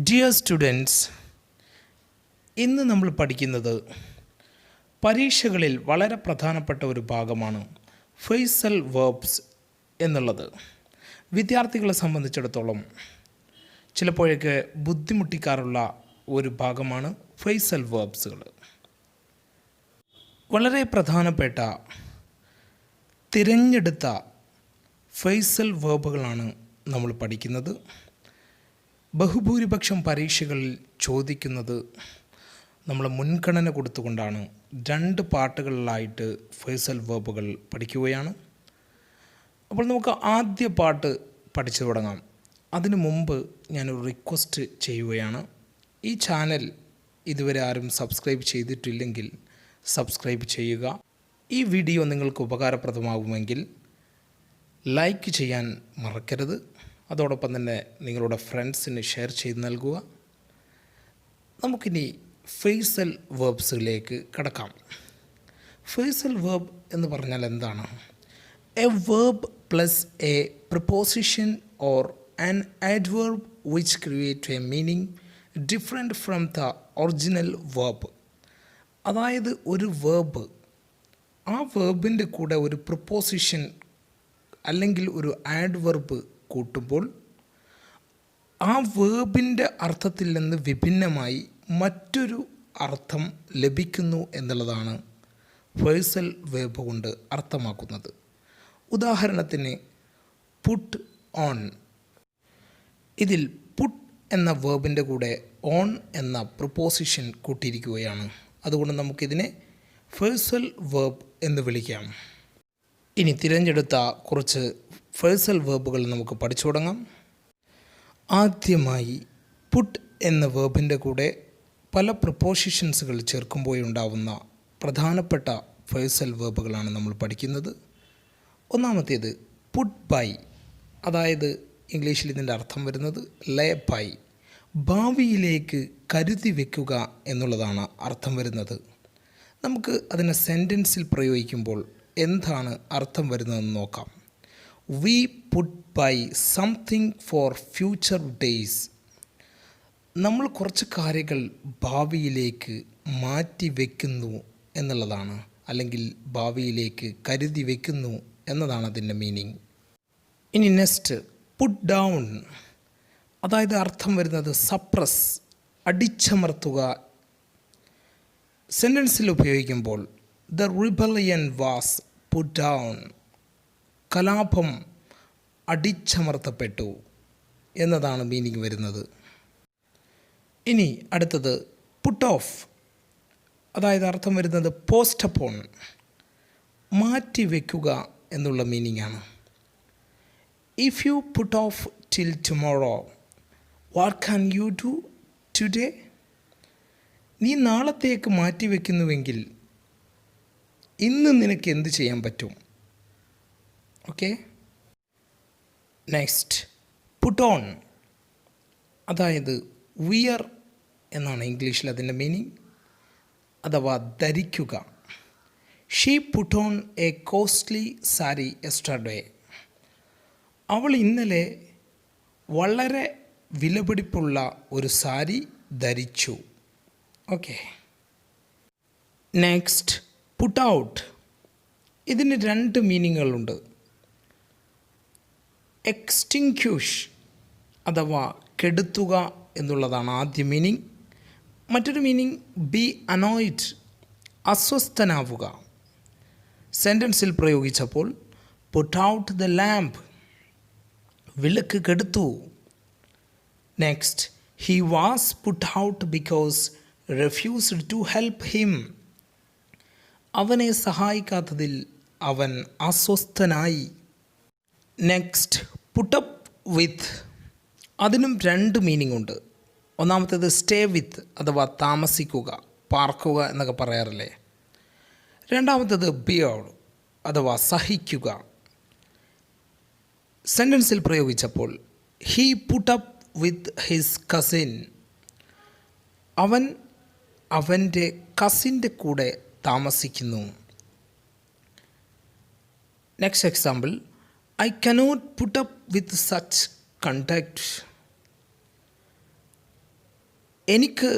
Dear students, ഇന്ന് നമ്മൾ പഠിക്കുന്നത് പരീക്ഷകളിൽ വളരെ പ്രധാനപ്പെട്ട ഒരു ഭാഗമാണ് ഫ്രേസൽ വെർബ്സ് എന്നുള്ളത്. വിദ്യാർത്ഥികളെ സംബന്ധിച്ചിടത്തോളം ചിലപ്പോഴൊക്കെ ബുദ്ധിമുട്ടിക്കാറുള്ള ഒരു ഭാഗമാണ് ഫ്രേസൽ വെർബ്സുകൾ. വളരെ പ്രധാനപ്പെട്ട തിരഞ്ഞെടുത്ത ഫ്രേസൽ വെർബുകളാണ് നമ്മൾ പഠിക്കുന്നത്. ബഹുഭൂരിപക്ഷം പരീക്ഷകളിൽ ചോദിക്കുന്നത് നമ്മൾ മുൻഗണന കൊടുത്തുകൊണ്ടാണ്. 2 പാർട്ടുകളിലായിട്ട് ഫ്രേസൽ വെർബുകൾ പഠിക്കുകയാണ്. അപ്പോൾ നമുക്ക് ആദ്യ പാർട്ട് പഠിച്ചു തുടങ്ങാം. അതിനു മുമ്പ് ഞാനൊരു റിക്വസ്റ്റ് ചെയ്യുകയാണ്. ഈ ചാനൽ ഇതുവരെ ആരും സബ്സ്ക്രൈബ് ചെയ്തിട്ടില്ലെങ്കിൽ സബ്സ്ക്രൈബ് ചെയ്യുക. ഈ വീഡിയോ നിങ്ങൾക്ക് ഉപകാരപ്രദമാകുമെങ്കിൽ ലൈക്ക് ചെയ്യാൻ മറക്കരുത്. അതോടൊപ്പം തന്നെ നിങ്ങളുടെ ഫ്രണ്ട്സിന് ഷെയർ ചെയ്ത് നൽകുക. നമുക്കിനി ഫ്രേസൽ വെർബ്സിലേക്ക് കടക്കാം. ഫ്രേസൽ വെർബ് എന്ന് പറഞ്ഞാൽ എന്താണ്? A verb plus A preposition or an adverb which create A meaning different from the original verb. അതായത് ഒരു വെർബ്, ആ വെർബിൻ്റെ കൂടെ ഒരു പ്രിപ്പോസിഷൻ അല്ലെങ്കിൽ ഒരു ആഡ്വർബ് കൂട്ടുമ്പോൾ ആ വേർബിൻ്റെ അർത്ഥത്തിൽ നിന്ന് വിഭിന്നമായി മറ്റൊരു അർത്ഥം ലഭിക്കുന്നു എന്നുള്ളതാണ് ഫ്രേസൽ വെർബ് കൊണ്ട് അർത്ഥമാക്കുന്നത്. ഉദാഹരണത്തിന് പുട്ട് ഓൺ. ഇതിൽ പുട്ട് എന്ന വേർബിൻ്റെ കൂടെ ഓൺ എന്ന പ്രിപ്പോസിഷൻ കൂട്ടിയിരിക്കുകയാണ്. അതുകൊണ്ട് നമുക്കിതിനെ ഫ്രേസൽ വെർബ് എന്ന് വിളിക്കാം. ഇനി തിരഞ്ഞെടുത്ത കുറച്ച് ഫ്രേസൽ വെർബുകൾ നമുക്ക് പഠിച്ചു തുടങ്ങാം. ആദ്യമായി പുട്ട് എന്ന വേർബിൻ്റെ കൂടെ പല പ്രിപ്പോസിഷൻസുകൾ ചേർക്കുമ്പോഴുണ്ടാവുന്ന പ്രധാനപ്പെട്ട ഫ്രേസൽ വെർബുകളാണ് നമ്മൾ പഠിക്കുന്നത്. ഒന്നാമത്തേത് പുട്ട് ബൈ, അതായത് ഇംഗ്ലീഷിൽ ഇതിൻ്റെ അർത്ഥം വരുന്നത് ലേ ബൈ, ഭാവിയിലേക്ക് കരുതി വയ്ക്കുക എന്നുള്ളതാണ് അർത്ഥം വരുന്നത്. നമുക്ക് അതിനെ സെൻറ്റൻസിൽ പ്രയോഗിക്കുമ്പോൾ എന്താണ് അർത്ഥം വരുന്നതെന്ന് നോക്കാം. We put by something for future days. നമ്മൾ കുറച്ച് കാര്യങ്ങൾ ഭാവിയിലേക്ക് മാറ്റി വയ്ക്കുന്നു എന്നുള്ളതാണ്, അല്ലെങ്കിൽ ഭാവിയിലേക്ക് കരുതി വയ്ക്കുന്നു എന്നതാണ് അതിൻ്റെ മീനിങ്. ഇനി നെക്സ്റ്റ് പുട്ട് ഡൗൺ, അതായത് അർത്ഥം വരുന്നത് സപ്രസ്, അടിച്ചമർത്തുക. സെൻറ്റൻസിൽ ഉപയോഗിക്കുമ്പോൾ the rebellion was put down, കലാപം അടിച്ചമർത്തപ്പെട്ടു എന്നതാണ് മീനിങ് വരുന്നത്. ഇനി അടുത്തത് പുട്ട് ഓഫ്, അതായത് അർത്ഥം വരുന്നത് പോസ്റ്റ്പോൺ, മാറ്റി വയ്ക്കുക എന്നുള്ള മീനിങ് ആണ്. If you put off till tomorrow what can you do today. നീ നാളത്തേക്ക് മാറ്റി വയ്ക്കുന്നുവെങ്കിൽ ഇന്ന് നിനക്ക് എന്ത് ചെയ്യാൻ പറ്റും? ഓക്കെ. നെക്സ്റ്റ് പുട്ട് ഓൺ, അതായത് വിയർ എന്നാണ് ഇംഗ്ലീഷിൽ അതിൻ്റെ മീനിങ്, അഥവാ ധരിക്കുക. She put on A costly sari yesterday. അവൾ ഇന്നലെ വളരെ വിലപിടിപ്പുള്ള ഒരു സാരി ധരിച്ചു. ഓക്കെ. Next put out. ഇതിന് 2 മീനിങ്ങുകളുണ്ട്. എക്സ്റ്റിങ്ക്യൂഷ് അഥവാ കെടുത്തുക എന്നുള്ളതാണ് ആദ്യ മീനിങ്. മറ്റൊരു മീനിങ് ബി അനോയിഡ്, അസ്വസ്ഥനാവുക. സെൻറ്റൻസിൽ പ്രയോഗിച്ചപ്പോൾ പുട്ട് ഔട്ട് ദ ലാമ്പ്, വിളക്ക് കെടുത്തു. Next he was put out because refused to help him. അവനെ സഹായിക്കാത്തതിൽ അവൻ അസ്വസ്ഥനായി. നെക്സ്റ്റ് പുട്ടപ്പ് വിത്ത്, അതിനും 2 മീനിങ് ഉണ്ട്. ഒന്നാമത്തേത് സ്റ്റേ വിത്ത്, അഥവാ താമസിക്കുക, പാർക്കുക എന്നൊക്കെ പറയാറില്ലേ. രണ്ടാമത്തേത് ബിയർ, അഥവാ സഹിക്കുക. സെൻറ്റൻസിൽ പ്രയോഗിച്ചപ്പോൾ he put up with his cousin, അവൻ അവൻ്റെ കസിൻ്റെ കൂടെ താമസിക്കുന്നു. Next example, I cannot put up with such conduct. എനിക്ക്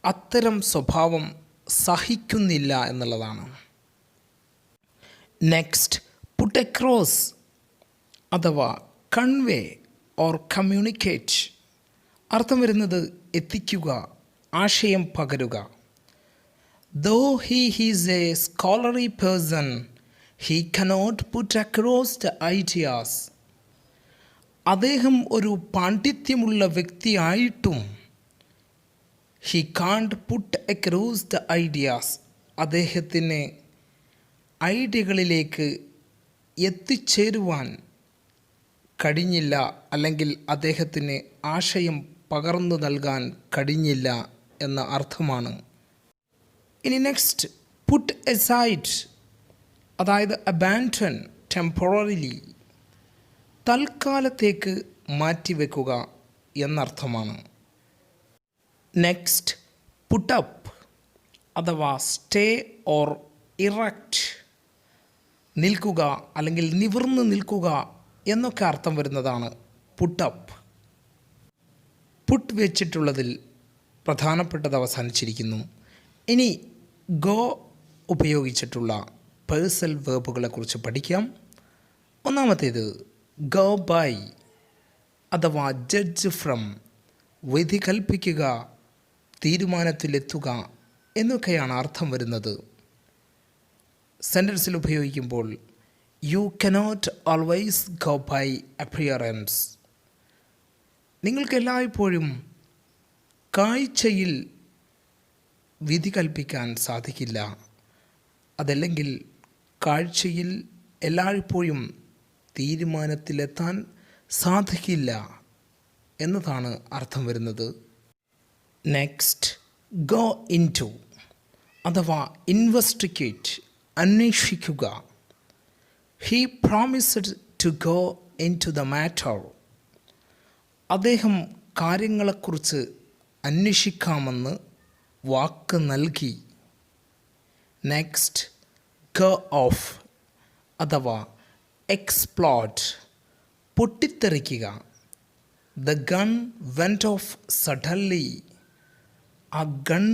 അത്തരം സ്വഭാവം സഹിക്കുന്നില്ല എന്നുള്ളതാണ്. നെക്സ്റ്റ്, പുട്ട് അക്രോസ് അഥവാ കൺവേ ഓർ കമ്മ്യൂണിക്കേറ്റ്. അർത്ഥം വരുന്നത് എത്തിക്കുക, ആശയം പകരുക. Though he is a scholarly person, he cannot put across the ideas. അദ്ദേഹം ഒരു പാണ്ഡിത്യമുള്ള വ്യക്തിയായിട്ടും he can't put across the ideas, അദ്ദേഹത്തിന് ഐഡിയകളിലേക്ക് എത്തിച്ചേരുവാൻ കഴിഞ്ഞില്ല, അല്ലെങ്കിൽ അദ്ദേഹത്തിന് ആശയം പകർന്നു നൽകാൻ കഴിഞ്ഞില്ല എന്ന അർത്ഥമാണ്. ഇനി നെക്സ്റ്റ്, പുട്ട് എസൈഡ് അതായത് അബാൻഡൻ ടെമ്പററിലി, തൽക്കാലത്തേക്ക് മാറ്റിവെക്കുക എന്നർത്ഥമാണ്. നെക്സ്റ്റ്, പുട്ട് അപ്പ് അഥവാ സ്റ്റേ ഓർ ഇറക്റ്റ്, നിൽക്കുക അല്ലെങ്കിൽ നിവർന്ന് നിൽക്കുക എന്നൊക്കെ അർത്ഥം വരുന്നതാണ് പുട്ടപ്പ്. പുട്ട് വെച്ചിട്ടുള്ളതിൽ പ്രധാനപ്പെട്ടത് അവസാനിച്ചിരിക്കുന്നു. ഇനി ഗോ ഉപയോഗിച്ചിട്ടുള്ള പേഴ്സൽ വേർബുകളെ കുറിച്ച് പഠിക്കാം. ഒന്നാമത്തേത് ഗോ ബൈ അഥവാ ജഡ്ജ് ഫ്രം, വിധി കൽപ്പിക്കുക, തീരുമാനത്തിലെത്തുക എന്നൊക്കെയാണ് അർത്ഥം വരുന്നത്. സെൻറ്റൻസിൽ ഉപയോഗിക്കുമ്പോൾ you cannot always go by appearance, നിങ്ങൾക്ക് എല്ലായ്പ്പോഴും കാഴ്ചയിൽ വിധി കൽപ്പിക്കാൻ സാധിക്കില്ല, അതല്ലെങ്കിൽ കാഴ്ചയിൽ എല്ലായ്പ്പോഴും തീരുമാനത്തിലെത്താൻ സാധിക്കില്ല എന്നതാണ് അർത്ഥം വരുന്നത്. നെക്സ്റ്റ്, ഗോ ഇൻ ടു അഥവാ ഇൻവെസ്റ്റിഗേറ്റ്, അന്വേഷിക്കുക. He promised to go in to the matter, അദ്ദേഹം കാര്യങ്ങളെക്കുറിച്ച് അന്വേഷിക്കാമെന്ന് വാക്ക് നൽകി. നെക്സ്റ്റ്, ഗോ ഓഫ് അഥവാ എക്സ്പ്ലോഡ്, പൊട്ടിത്തെറിക്കുക. The gun went off suddenly, ആ ഗൺ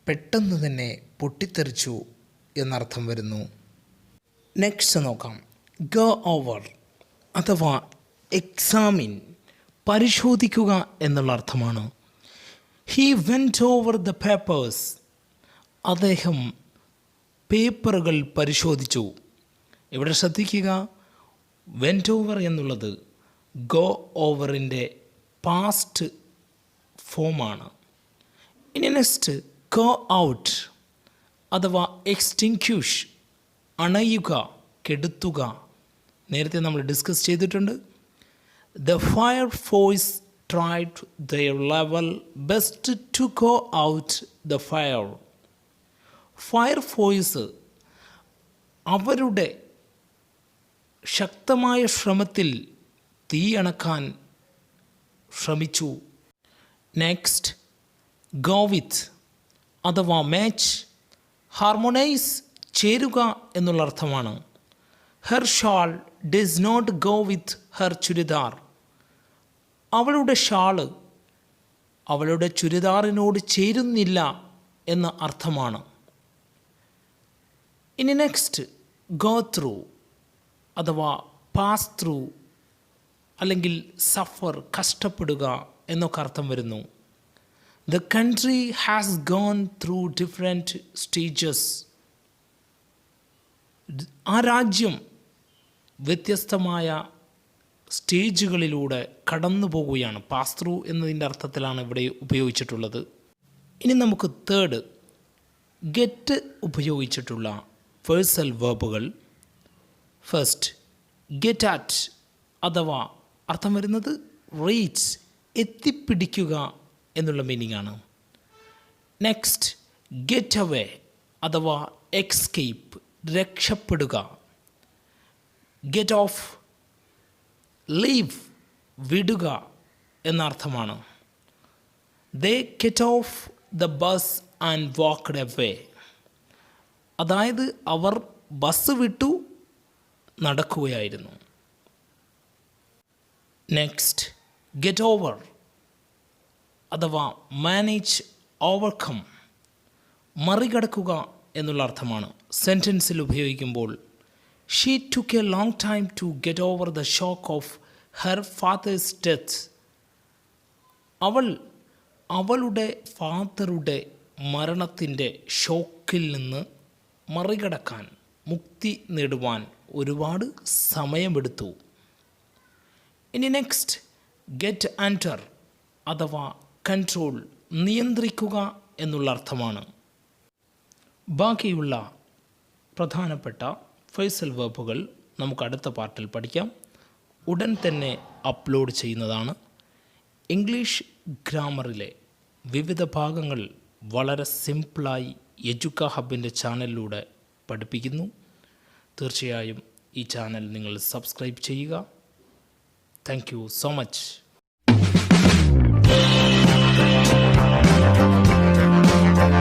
പെട്ടെന്ന് തന്നെ പൊട്ടിത്തെറിച്ചു എന്നർത്ഥം വരുന്നു. നെക്സ്റ്റ് നോക്കാം, ഗോ ഓവർ അഥവാ എക്സാമിൻ, പരിശോധിക്കുക എന്നുള്ള അർത്ഥമാണ്. He went over the papers, അദ്ദേഹം പേപ്പറുകൾ പരിശോധിച്ചു. ഇവിടെ ശ്രദ്ധിക്കുക, വെൻറ്റ് ഓവർ എന്നുള്ളത് ഗോ ഓവറിൻ്റെ പാസ്റ്റ് ഫോമാണ്. ഇനി നെക്സ്റ്റ്, ഗോ ഔട്ട് അഥവാ എക്സ്റ്റിങ്ക്യൂഷ്, അണയുക, കെടുത്തുക. നേരത്തെ നമ്മൾ ഡിസ്കസ് ചെയ്തിട്ടുണ്ട്. The fire force tried their level best to go out the fire. Fire force അവരുടെ ശക്തമായ ശ്രമത്തിൽ തീ അണക്കാൻ ശ്രമിച്ചു. നെക്സ്റ്റ്, ഗോ വിത്ത് അഥവാ മാച്ച്, ഹാർമോണൈസ്, ചേരുക എന്നുള്ള അർത്ഥമാണ്. Her shawl does not go with her churidar, അവളുടെ ഷാള് അവളുടെ ചുരിദാറിനോട് ചേരുന്നില്ല എന്ന അർത്ഥമാണ്. ഇനി നെക്സ്റ്റ്, ഗോ ത്രൂ അഥവാ പാസ് ത്രൂ, അല്ലെങ്കിൽ സഫർ, കഷ്ടപ്പെടുക എന്നൊക്കെ അർത്ഥം വരുന്നു. The country has gone through different stages, ആ രാജ്യം വ്യത്യസ്തമായ സ്റ്റേജുകളിലൂടെ കടന്നു പോകുകയാണ്. പാസ് ത്രൂ എന്നതിൻ്റെ അർത്ഥത്തിലാണ് ഇവിടെ ഉപയോഗിച്ചിട്ടുള്ളത്. ഇനി നമുക്ക് തേർഡ്, ഗെറ്റ് ഉപയോഗിച്ചിട്ടുള്ള പേഴ്സൽ വേർബുകൾ. ഫസ്റ്റ്, ഗെറ്റ് അറ്റ് അഥവാ അർത്ഥം വരുന്നത് റീച്ച്, എത്തിപ്പിടിക്കുക എന്നുള്ള മീനിങ് ആണ്. നെക്സ്റ്റ്, ഗെറ്റ് അവേ അഥവാ എക്സ്കേപ്പ്, രക്ഷപ്പെടുക. ഗെറ്റ് ഓഫ്, ലീവ്, വിടുക എന്നർത്ഥമാണ്. They get off the bus and walked away, അതായത് അവർ ബസ് വിട്ടു നടക്കുകയായിരുന്നു. നെക്സ്റ്റ്, ഗെറ്റ് ഓവർ അഥവാ മാനേജ്, ഓവർകം, മറികടക്കുക എന്നുള്ള അർത്ഥമാണ്. സെൻറ്റൻസിൽ ഉപയോഗിക്കുമ്പോൾ she took a long time to get over the shock of her father's death. അവളുടെ ഫാദറുടെ മരണത്തിൻ്റെ ഷോക്കിൽ നിന്ന് മറികടക്കാൻ, മുക്തി നേടുവാൻ ഒരുപാട് സമയമെടുത്തു. ഇനി നെക്സ്റ്റ്, ഗെറ്റ് അണ്ടർ അഥവാ കൺട്രോൾ, നിയന്ത്രിക്കുക എന്നുള്ള അർത്ഥമാണ്. ബാക്കിയുള്ള പ്രധാനപ്പെട്ട ഫ്രേസൽ വെർബുകൾ നമുക്ക് അടുത്ത പാർട്ടിൽ പഠിക്കാം. ഉടൻ തന്നെ അപ്ലോഡ് ചെയ്യുന്നതാണ്. ഇംഗ്ലീഷ് ഗ്രാമറിലെ വിവിധ ഭാഗങ്ങൾ വളരെ സിമ്പിളായി എജുക്ക ഹബിൻ്റെ ചാനലിലൂടെ പഠിപ്പിക്കുന്നു. തീർച്ചയായും ഈ ചാനൽ നിങ്ങൾ സബ്സ്ക്രൈബ് ചെയ്യുക. Thank you so much.